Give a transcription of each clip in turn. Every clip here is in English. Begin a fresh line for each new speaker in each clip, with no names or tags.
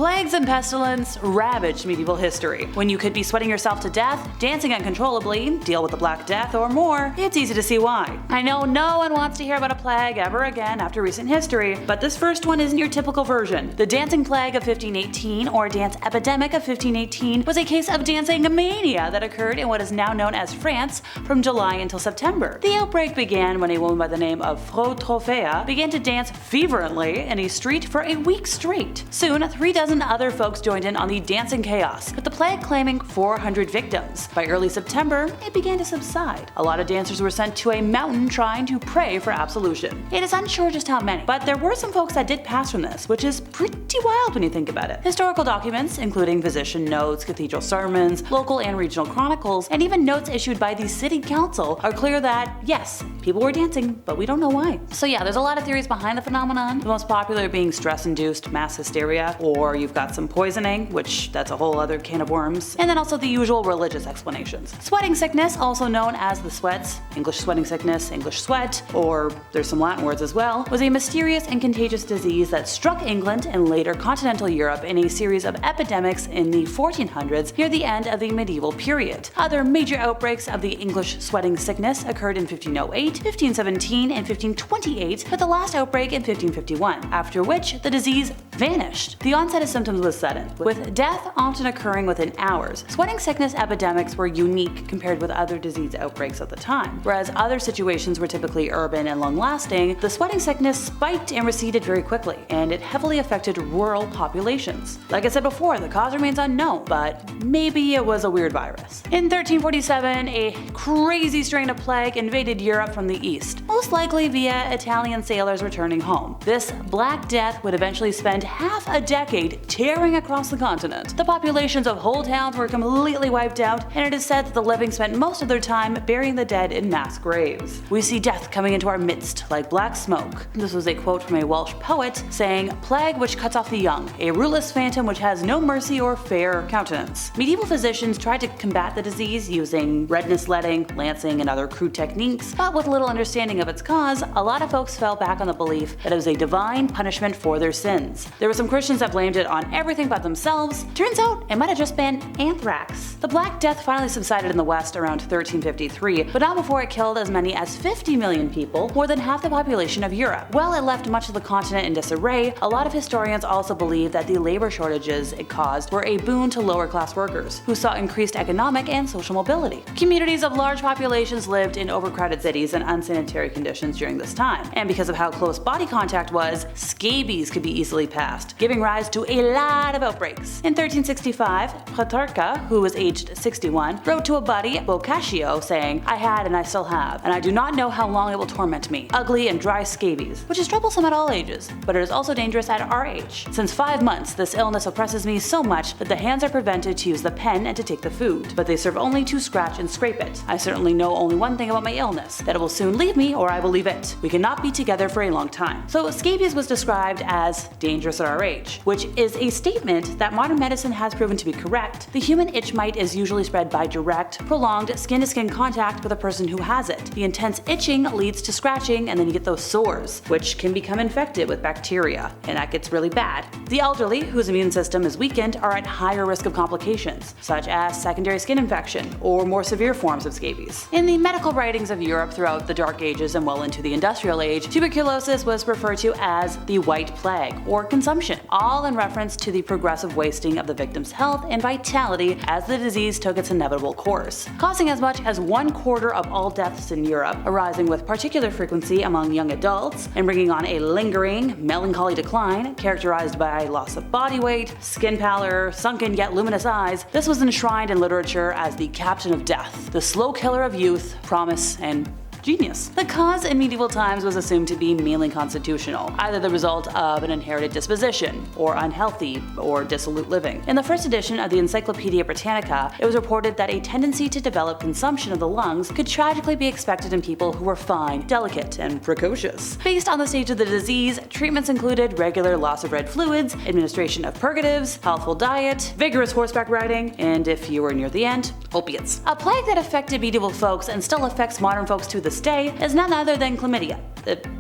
Plagues and pestilence ravaged medieval history. When you could be sweating yourself to death, dancing uncontrollably, deal with the Black Death, or more, it's easy to see why. I know no one wants to hear about a plague ever again after recent history, but this first one isn't your typical version. The Dancing Plague of 1518, or Dance Epidemic of 1518, was a case of dancing mania that occurred in what is now known as France from July until September. The outbreak began when a woman by the name of Frau Trophea began to dance fervently in a street for a week straight. Soon, 36 other folks joined in on the dancing chaos, with the plague claiming 400 victims. By early September, it began to subside. A lot of dancers were sent to a mountain trying to pray for absolution. It is unsure just how many, but there were some folks that did pass from this, which is pretty wild when you think about it. Historical documents, including physician notes, cathedral sermons, local and regional chronicles, and even notes issued by the city council, are clear that, yes, people were dancing, but we don't know why. So yeah, there's a lot of theories behind the phenomenon, the most popular being stress-induced mass hysteria, or you've got some poisoning, which that's a whole other can of worms, and then also the usual religious explanations. Sweating sickness, also known as the sweats, English sweating sickness, English sweat, or there's some Latin words as well, was a mysterious and contagious disease that struck England and later continental Europe in a series of epidemics in the 1400s near the end of the medieval period. Other major outbreaks of the English sweating sickness occurred in 1508, 1517, and 1528, with the last outbreak in 1551, after which the disease vanished. The onset of symptoms was sudden, with death often occurring within hours. Sweating sickness epidemics were unique compared with other disease outbreaks at the time. Whereas other situations were typically urban and long-lasting, the sweating sickness spiked and receded very quickly, and it heavily affected rural populations. Like I said before, the cause remains unknown, but maybe it was a weird virus. In 1347, a crazy strain of plague invaded Europe from the east, most likely via Italian sailors returning home. This Black Death would eventually spend half a decade tearing across the continent. The populations of whole towns were completely wiped out, and it is said that the living spent most of their time burying the dead in mass graves. We see death coming into our midst like black smoke. This was a quote from a Welsh poet saying, "Plague which cuts off the young, a ruthless phantom which has no mercy or fair countenance." Medieval physicians tried to combat the disease using redness letting, lancing, and other crude techniques, but with little understanding of its cause, a lot of folks fell back on the belief that it was a divine punishment for their sins. There were some Christians that blamed it on everything but themselves. Turns out it might have just been anthrax. The Black Death finally subsided in the West around 1353, but not before it killed as many as 50 million people, more than half the population of Europe. While it left much of the continent in disarray, a lot of historians also believe that the labor shortages it caused were a boon to lower class workers, who saw increased economic and social mobility. Communities of large populations lived in overcrowded cities and unsanitary conditions during this time, and because of how close body contact was, scabies could be easily passed, giving rise to a lot of outbreaks. In 1365, Petrarca, who was aged 61, wrote to a buddy, Boccaccio, saying, "I had and I still have, and I do not know how long it will torment me, ugly and dry scabies," which is troublesome at all ages, but it is also dangerous at our age. "Since 5 months, this illness oppresses me so much that the hands are prevented to use the pen and to take the food, but they serve only to scratch and scrape it. I certainly know only one thing about my illness, that it will soon leave me or I will leave it. We cannot be together for a long time." So scabies was described as dangerous at our age, which is a statement that modern medicine has proven to be correct. The human itch mite is usually spread by direct, prolonged skin-to-skin contact with a person who has it. The intense itching leads to scratching, and then you get those sores, which can become infected with bacteria, and that gets really bad. The elderly, whose immune system is weakened, are at higher risk of complications, such as secondary skin infection or more severe forms of scabies. In the medical writings of Europe throughout the Dark Ages and well into the Industrial Age, tuberculosis was referred to as the White Plague, or consumption, all in reference to the progressive wasting of the victim's health and vitality as the disease took its inevitable course, causing as much as 1/4 of all deaths in Europe, arising with particular frequency among young adults, and bringing on a lingering, melancholy decline characterized by loss of body weight, skin pallor, sunken yet luminous eyes. This was enshrined in literature as the captain of death, the slow killer of youth, promise, and genius. The cause in medieval times was assumed to be mainly constitutional, either the result of an inherited disposition, or unhealthy or dissolute living. In the first edition of the Encyclopedia Britannica, it was reported that a tendency to develop consumption of the lungs could tragically be expected in people who were fine, delicate, and precocious. Based on the stage of the disease, treatments included regular loss of red fluids, administration of purgatives, healthful diet, vigorous horseback riding, and if you were near the end, opiates. A plague that affected medieval folks and still affects modern folks to this day is none other than chlamydia.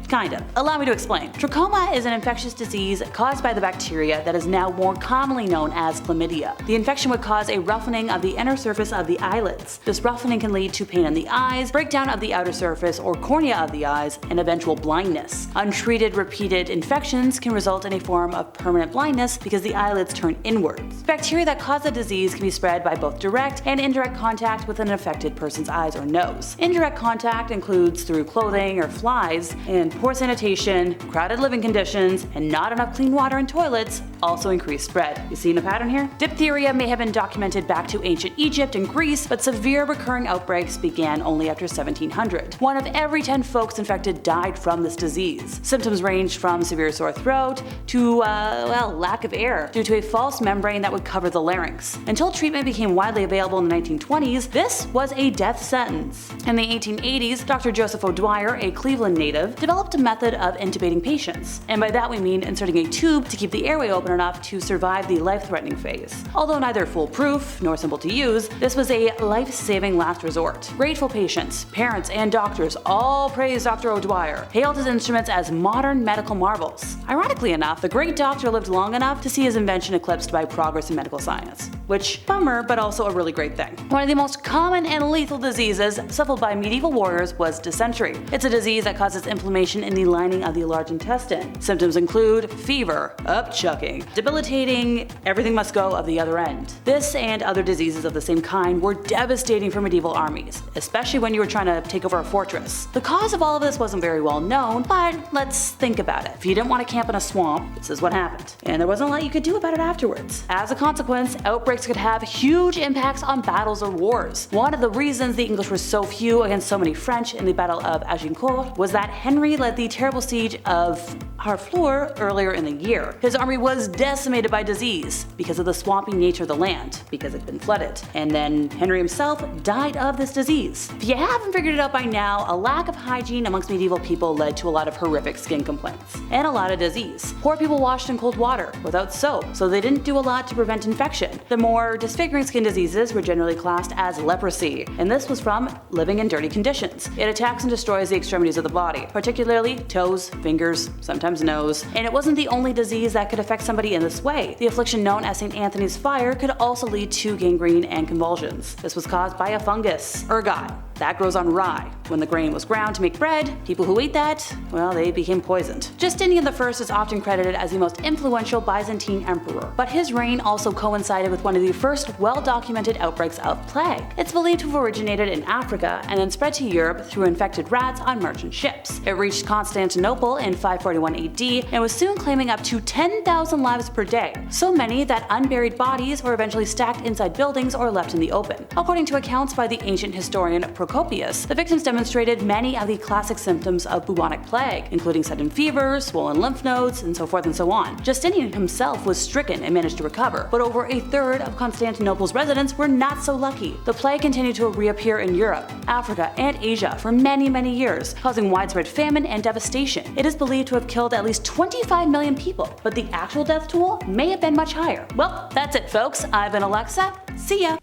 Kind of. Allow me to explain. Trachoma is an infectious disease caused by the bacteria that is now more commonly known as chlamydia. The infection would cause a roughening of the inner surface of the eyelids. This roughening can lead to pain in the eyes, breakdown of the outer surface or cornea of the eyes, and eventual blindness. Untreated repeated infections can result in a form of permanent blindness because the eyelids turn inwards. Bacteria that cause the disease can be spread by both direct and indirect contact with an affected person's eyes or nose. Indirect contact includes through clothing or flies, and poor sanitation, crowded living conditions, and not enough clean water in toilets also increase spread. You seeing a pattern here? Diphtheria may have been documented back to ancient Egypt and Greece, but severe recurring outbreaks began only after 1700. 1 of every 10 folks infected died from this disease. Symptoms ranged from severe sore throat to, lack of air due to a false membrane that would cover the larynx. Until treatment became widely available in the 1920s, this was a death sentence. In the 1880s, Dr. Joseph O'Dwyer, a Cleveland native, developed a method of intubating patients, and by that we mean inserting a tube to keep the airway open enough to survive the life-threatening phase. Although neither foolproof nor simple to use, this was a life-saving last resort. Grateful patients, parents, and doctors all praised Dr. O'Dwyer, hailed his instruments as modern medical marvels. Ironically enough, the great doctor lived long enough to see his invention eclipsed by progress in medical science. Which, bummer, but also a really great thing. One of the most common and lethal diseases suffered by medieval warriors was dysentery. It's a disease that causes inflammation in the lining of the large intestine. Symptoms include fever, upchucking, debilitating, everything must go of the other end. This and other diseases of the same kind were devastating for medieval armies, especially when you were trying to take over a fortress. The cause of all of this wasn't very well known, but let's think about it. If you didn't want to camp in a swamp, this is what happened. And there wasn't a lot you could do about it afterwards. As a consequence, outbreaks could have huge impacts on battles or wars. One of the reasons the English were so few against so many French in the Battle of Agincourt was that Henry led the terrible siege of Harfleur earlier in the year. His army was decimated by disease because of the swampy nature of the land, because it had been flooded. And then Henry himself died of this disease. If you haven't figured it out by now, a lack of hygiene amongst medieval people led to a lot of horrific skin complaints, and a lot of disease. Poor people washed in cold water, without soap, so they didn't do a lot to prevent infection. The more disfiguring skin diseases were generally classed as leprosy, and this was from living in dirty conditions. It attacks and destroys the extremities of the body, particularly toes, fingers, sometimes nose. And it wasn't the only disease that could affect somebody in this way. The affliction known as St. Anthony's fire could also lead to gangrene and convulsions. This was caused by a fungus, ergot, that grows on rye. When the grain was ground to make bread, people who ate that, well, they became poisoned. Justinian I is often credited as the most influential Byzantine emperor, but his reign also coincided with one of the first well-documented outbreaks of plague. It's believed to have originated in Africa and then spread to Europe through infected rats on merchant ships. It reached Constantinople in 541 AD and was soon claiming up to 10,000 lives per day, so many that unburied bodies were eventually stacked inside buildings or left in the open. According to accounts by the ancient historian Procopius, the victims demonstrated many of the classic symptoms of bubonic plague, including sudden fever, swollen lymph nodes, and so forth and so on. Justinian himself was stricken and managed to recover, but over a third of Constantinople's residents were not so lucky. The plague continued to reappear in Europe, Africa, and Asia for many years, causing widespread famine and devastation. It is believed to have killed at least 25 million people, but the actual death toll may have been much higher. Well, that's it folks. I've been Alexa. See ya!